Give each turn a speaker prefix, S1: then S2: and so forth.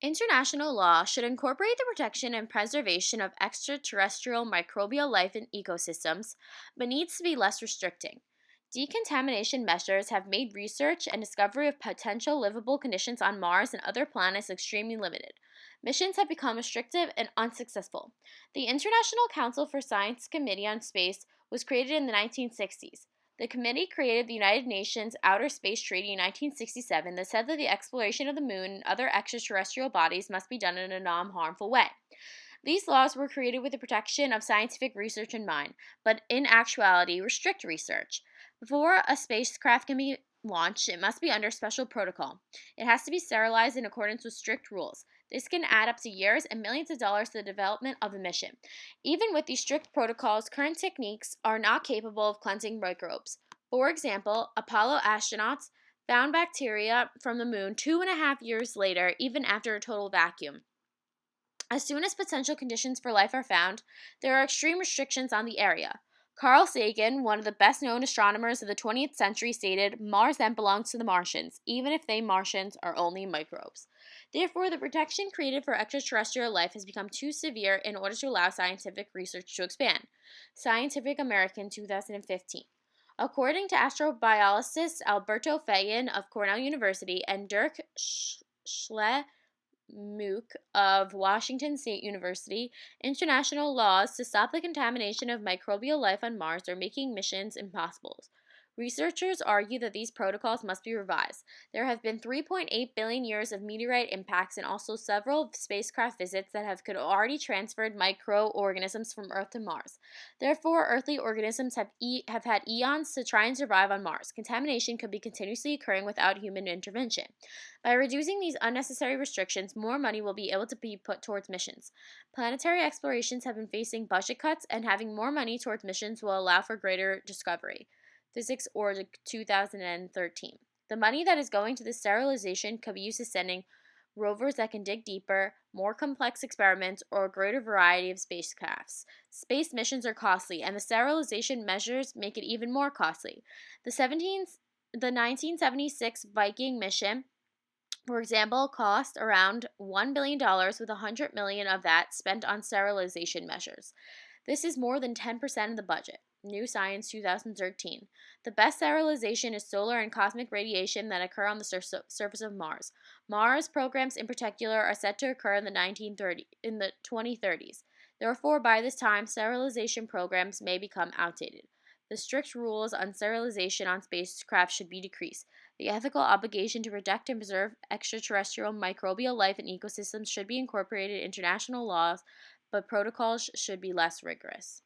S1: International law should incorporate the protection and preservation of extraterrestrial microbial life in ecosystems, but needs to be less restricting. Decontamination measures have made research and discovery of potential livable conditions on Mars and other planets extremely limited. Missions have become restrictive and unsuccessful. The International Council for Science Committee on Space was created in the 1960s. The committee created the United Nations Outer Space Treaty in 1967 that said that the exploration of the moon and other extraterrestrial bodies must be done in a non harmful way. These laws were created with the protection of scientific research in mind, but in actuality restrict research. Before a spacecraft can be launched, it must be under special protocol. It has to be sterilized in accordance with strict rules. This can add up to years and millions of dollars to the development of the mission. Even with these strict protocols, current techniques are not capable of cleansing microbes. For example, Apollo astronauts found bacteria from the moon 2.5 years later, even after a total vacuum. As soon as potential conditions for life are found, there are extreme restrictions on the area. Carl Sagan, one of the best known astronomers of the 20th century, stated, "Mars then belongs to the Martians, even if they Martians are only microbes." Therefore, the protection created for extraterrestrial life has become too severe in order to allow scientific research to expand. Scientific American 2015. According to astrobiologist Alberto Fagan of Cornell University and Dirk Schle Mook of Washington State University, international laws to stop the contamination of microbial life on Mars are making missions impossible. Researchers argue that these protocols must be revised. There have been 3.8 billion years of meteorite impacts and also several spacecraft visits that have could already transferred microorganisms from Earth to Mars. Therefore, earthly organisms have had eons to try and survive on Mars. Contamination could be continuously occurring without human intervention. By reducing these unnecessary restrictions, more money will be able to be put towards missions. Planetary explorations have been facing budget cuts, and having more money towards missions will allow for greater discovery. Physics Org 2013. The money that is going to the sterilization could be used to sending rovers that can dig deeper, more complex experiments, or a greater variety of spacecrafts. Space missions are costly, and the sterilization measures make it even more costly. The 1976 Viking mission, for example, cost around $1 billion, with $100 million of that spent on sterilization measures. This is more than 10% of the budget. New Science 2013. The best sterilization is solar and cosmic radiation that occur on the surface of Mars. Mars programs in particular are set to occur in the 2030s. Therefore, by this time, sterilization programs may become outdated. The strict rules on sterilization on spacecraft should be decreased. The ethical obligation to protect and preserve extraterrestrial microbial life in ecosystems should be incorporated in international laws, but protocols should be less rigorous.